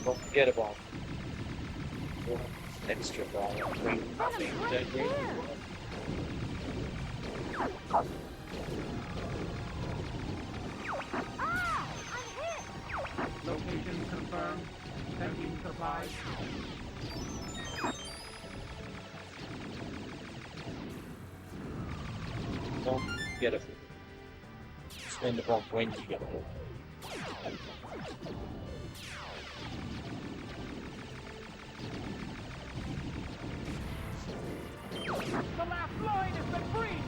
Don't forget about extra bomb. Location confirmed. Sending supplies. Don't get it. Spend the bomb when you get it. The last line has been breached!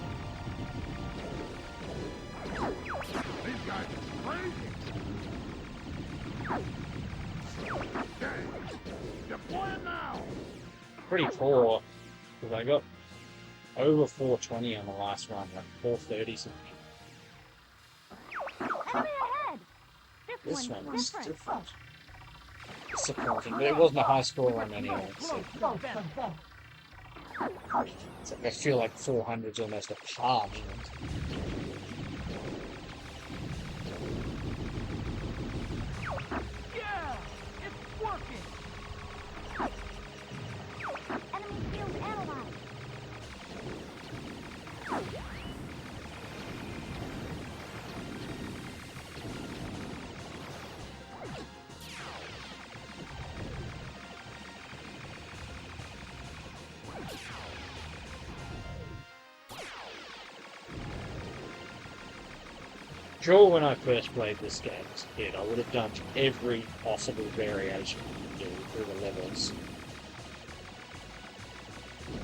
These guys are crazy! Okay, deploy it now! Pretty poor, because I got over 420 on the last run, like 430 something. Enemy ahead! This one one's was different. different. Disappointing, but it wasn't a high score run anyway, so it's like I feel like 400's almost a par moment. Yeah! It's working! Enemy field analyzed. Sure, when I first played this game as a kid, I would have done every possible variation you can do through the levels.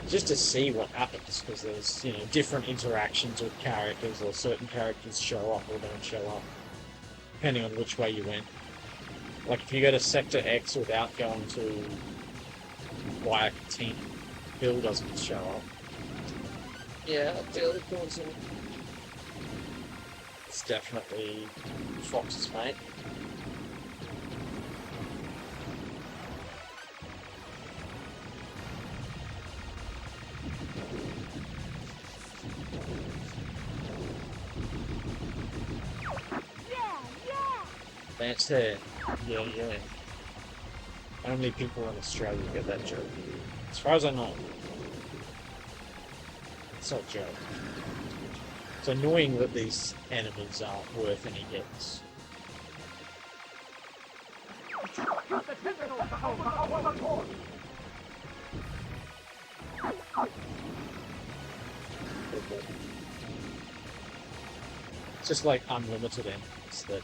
Just to see what happens, because there's, you know, different interactions with characters, or certain characters show up or don't show up, depending on which way you went. Like if you go to Sector X without going to Y canteen, Bill doesn't show up. Yeah, Bill doesn't. It's definitely Fox's mate. That's it. Yeah, yeah. Only people in Australia get that joke. As far as I know. It's not a joke. It's annoying that these enemies aren't worth any hits. It's just like unlimited enemies that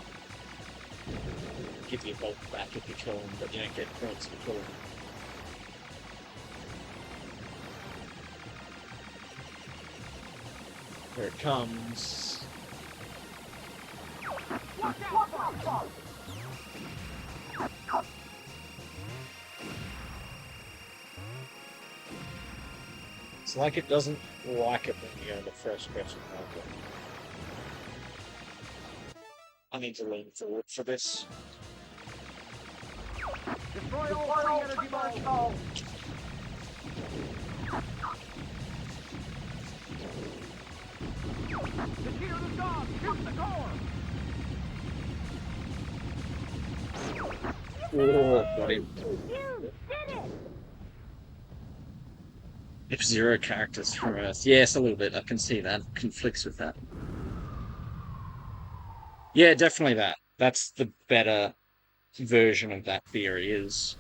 give you bulk back if you kill them, but you don't get points for killing them. Here it comes. It's like it doesn't like it when you go into first person market. I need to lean forward for this. Destroy all free energy molecules! The Shears is gone! Shoot the core! Oh, got him. You did it! F-Zero characters from Earth. Yes, a little bit. I can see that. Conflicts with that. Yeah, definitely that. That's the better version of that theory is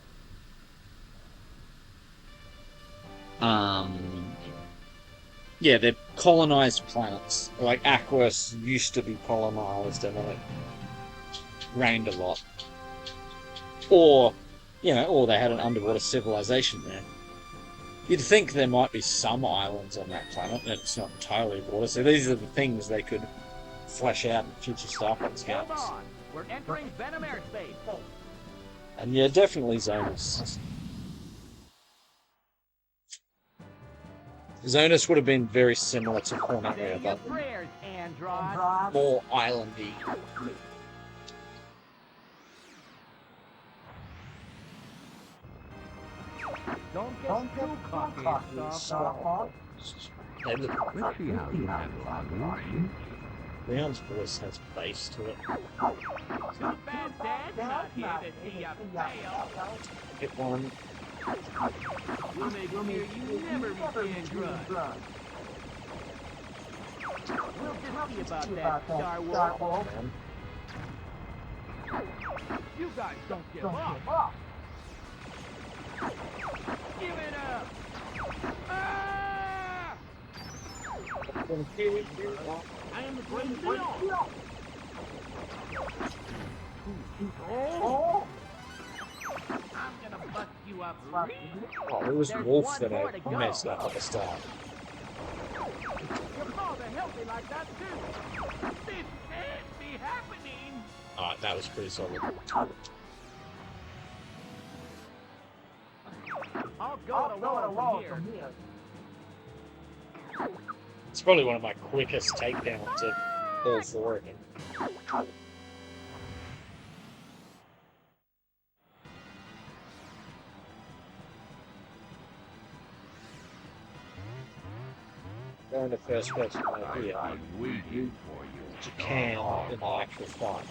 yeah, they're colonized planets. Like Aquas used to be colonized and then it rained a lot. Or, you know, or they had an underwater civilization there. You'd think there might be some islands on that planet, and it's not entirely water. So these are the things they could flesh out in future Starfox games. Hold on. We're entering Venom airspace. And yeah, definitely Zonus. Zonus would have been very similar to Corneria, but prayers, Andross. more islandy. Don't get too cocky, Starfox. Hey, look, Let's see how you handle Submarine. Leon's voice has bass to it. Too bad Dad's not here to see ya fail. Hit one. We'll make sure you never regain drugs. We'll just see about that, Star Wars. You guys don't give up. Give it up. Ah! I am the great Leon. Oh! I'm gonna bust you up. Oh, it was Wolf that I messed up at the start. Your father helped me like that too. This can't be happening. Alright, that was pretty solid. I'll go it alone from here. It's probably one of my quickest takedowns of all four of them. Going to first person mode here. I'm waiting for you. You can in the actual fight.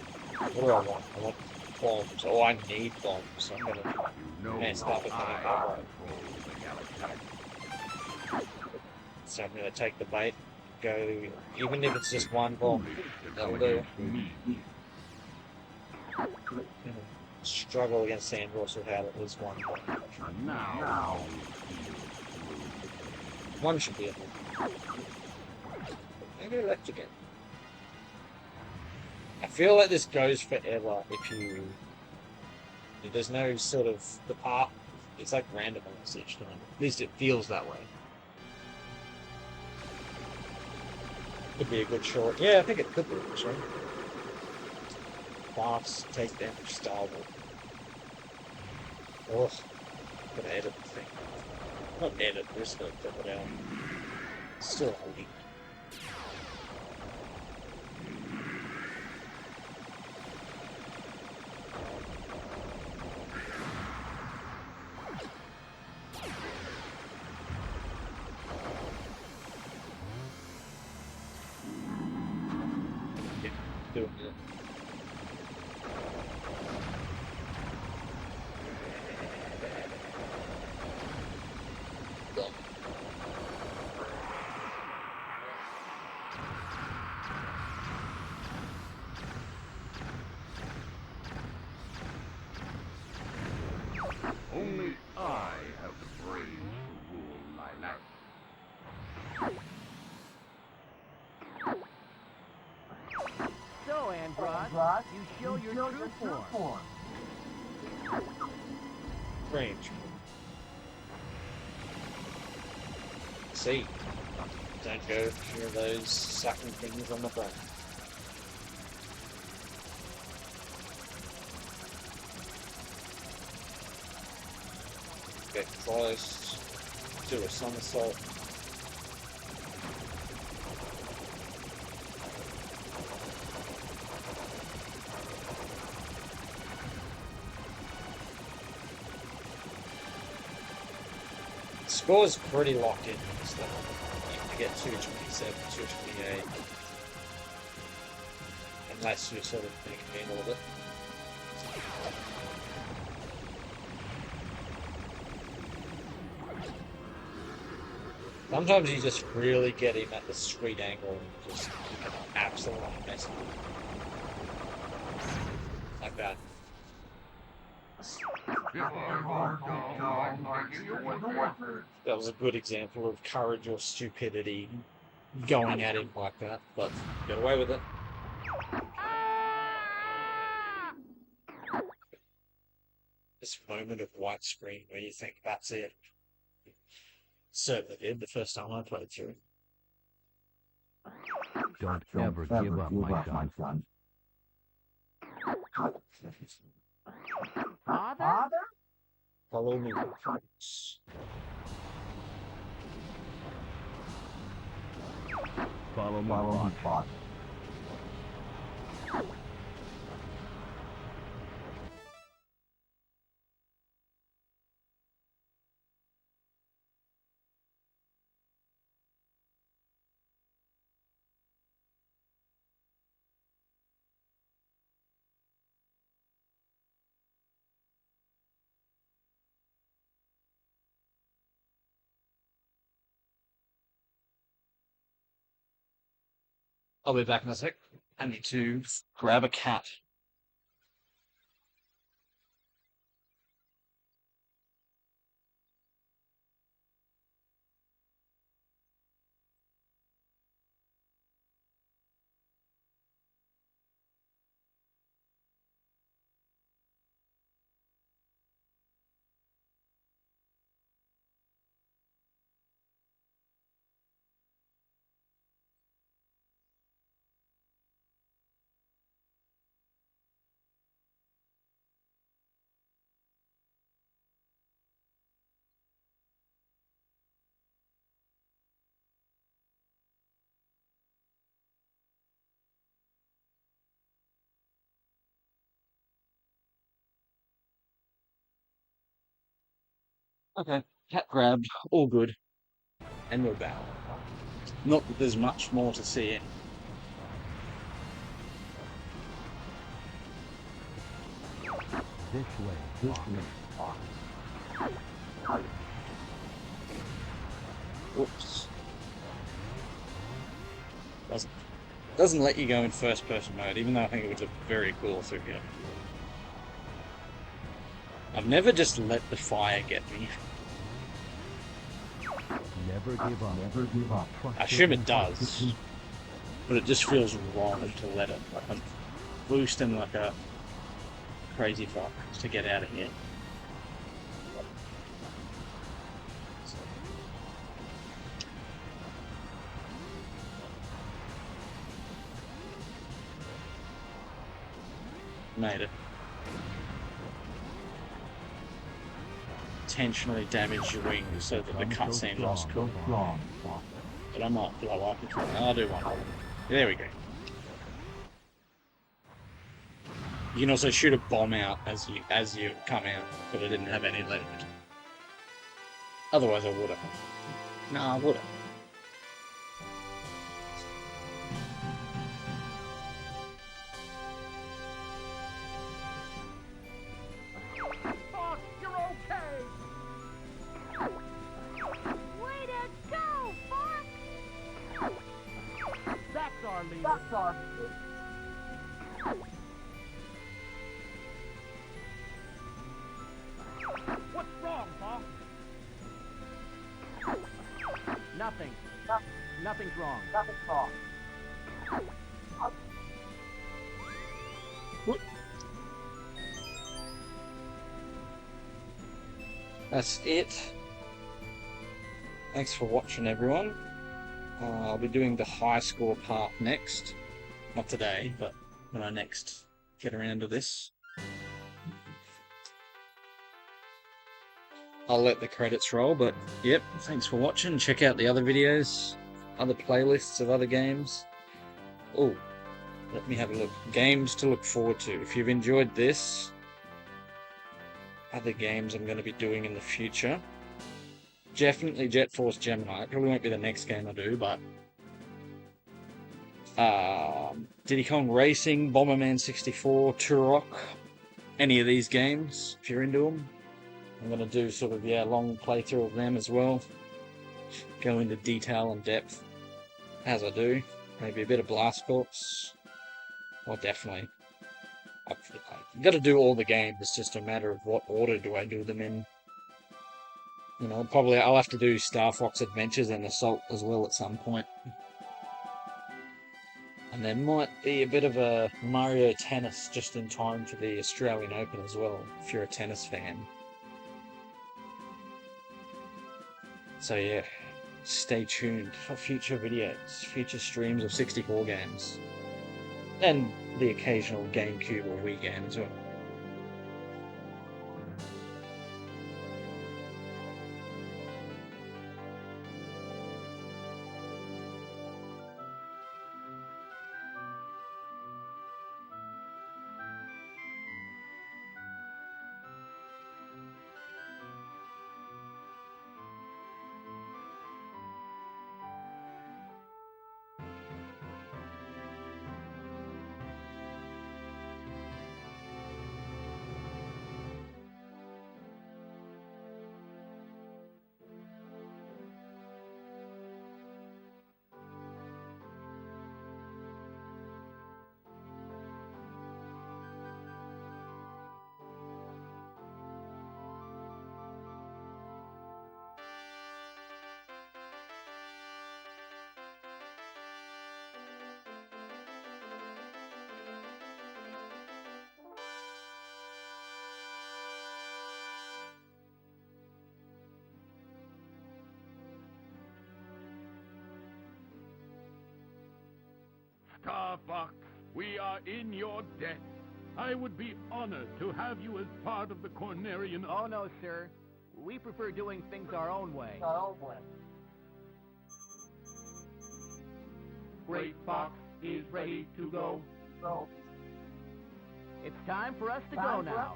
What do I want? I want bombs. Oh, I need bombs. So I'm gonna mess up with that. So I'm gonna take the bait, go, even if it's just one bomb, that'll do. Struggle against Andross without at least one bomb. Now. One should be able. Maybe electric again. I feel like this goes forever if you. There's no sort of the part. It's like randomness each time. At least it feels that way. Could be a good short. Yeah, I think it could be a good short. Fast takedown style. Oh, gotta edit the thing. Not edit, just gonna put it out. Still holding. Doing it. Only I have the brains to rule Lylat. So, Andross, you show your true form. Range. See, don't go near those sucking things on the front. Get close, do a somersault. Score's pretty locked in with this level. You get 227, 228. Unless you're sort of making handle of it. Sometimes you just really get him at the sweet angle and just you can absolutely mess him up. Like that. That was a good example of courage or stupidity going at him like that, but got away with it. This moment of white screen where you think that's it. Certainly did the first time I played through. Don't ever give up, my son. Father? Follow me, folks. Follow me, Fox. I'll be back in a sec. I need to grab a cat. Okay, cat grabbed, all good. And we're back. Not that there's much more to see it. This way. Whoops. Doesn't let you go in first person mode, even though I think it would look very cool through here. I've never just let the fire get me. Never give up. Never give up. I assume it does, but it just feels wrong to let it. Like I'm boosting like a crazy fuck to get out of here. Made it. Intentionally damage your wings so that the cutscene looks cool. But I might blow up. I'll do one. There we go. You can also shoot a bomb out as you come out, but I didn't have any left. Otherwise I would have. No, I would have. What's wrong, Boss? Nothing. Nothing's wrong. Nothing's wrong. That's it. Thanks for watching, everyone. I'll be doing the high score part next. Not today, but when I next get around to this. I'll let the credits roll, but yep, thanks for watching. Check out the other videos, other playlists of other games. Oh, let me have a look. Games to look forward to. If you've enjoyed this, other games I'm going to be doing in the future. Definitely Jet Force Gemini. It probably won't be the next game I do, but Diddy Kong Racing, Bomberman 64, Turok, any of these games, if you're into them. I'm going to do sort of, long playthrough of them as well. Go into detail and depth, as I do. Maybe a bit of Blast Corps. Well, definitely. I've got to do all the games, it's just a matter of what order do I do them in. You know, probably I'll have to do Starfox Adventures and Assault as well at some point. And there might be a bit of a Mario Tennis just in time for the Australian Open as well, if you're a tennis fan. So So yeah, stay tuned for future videos, future streams of 64 games, and the occasional GameCube or Wii game as well. Starfox, we are in your debt. I would be honored to have you as part of the Cornerian... Oh, no, sir. We prefer doing things our own way. Great Fox is ready to go. It's time for us to go now.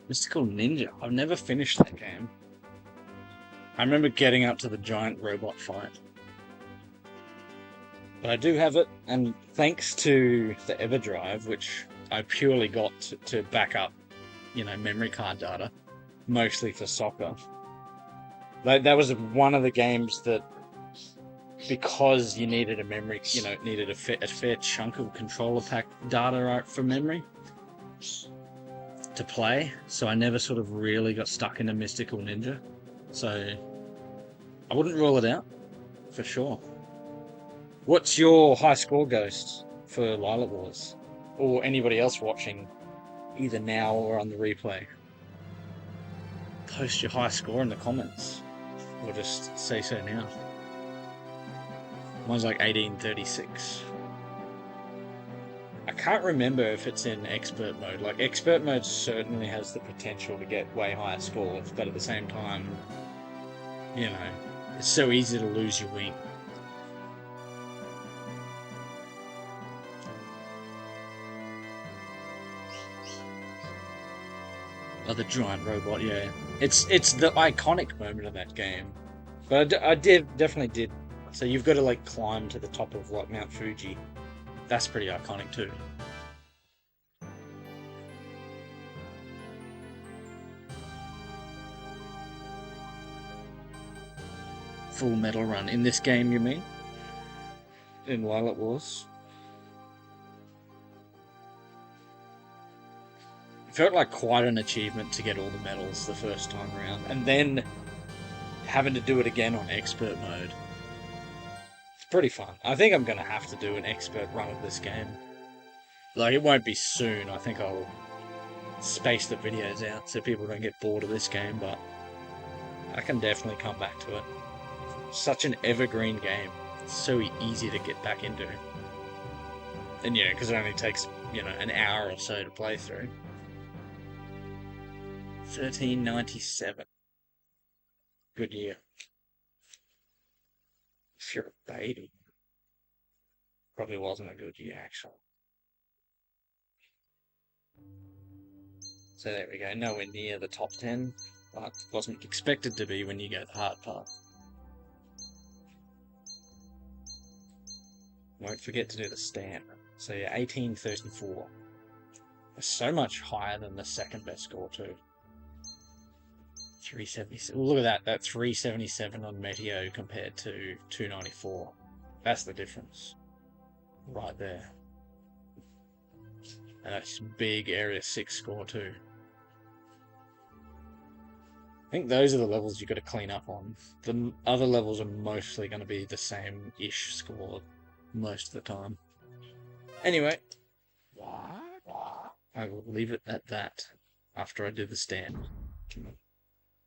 Mystical Ninja. I've never finished that game. I remember getting up to the giant robot fight. But I do have it, and thanks to the EverDrive, which I purely got to back up, memory card data, mostly for soccer. That was one of the games that, because you needed a memory, needed a fair chunk of controller pack data for memory to play, so I never sort of really got stuck into Mystical Ninja. So I wouldn't rule it out, for sure. What's your high score, Ghost, for Lylat Wars? Or anybody else watching, either now or on the replay? Post your high score in the comments. Or just say so now. Mine's like 1836. I can't remember if it's in expert mode. Like, expert mode certainly has the potential to get way higher scores, but at the same time, it's so easy to lose your wing. Oh, the giant robot, yeah. It's the iconic moment of that game. But I definitely did. So you've got to like climb to the top of like Mount Fuji. That's pretty iconic too. Full metal run. In this game, you mean? In Lylat Wars? It felt like quite an achievement to get all the medals the first time around. And then having to do it again on expert mode. It's pretty fun. I think I'm going to have to do an expert run of this game. Like, it won't be soon. I think I'll space the videos out so people don't get bored of this game, but I can definitely come back to it. Such an evergreen game. It's so easy to get back into. And, because it only takes, an hour or so to play through. 1397. Good year. If you're a baby. Probably wasn't a good year, actually. So there we go. Nowhere near the top 10, but wasn't expected to be when you go the hard path. Won't forget to do the stamp. So yeah, 1834. So much higher than the second best score too. 377. Look at that. That 377 on Meteo compared to 294. That's the difference. Right there. And that's big Area 6 score too. I think those are the levels you've got to clean up on. The other levels are mostly going to be the same-ish score most of the time. Anyway. I will leave it at that. after I did the stand.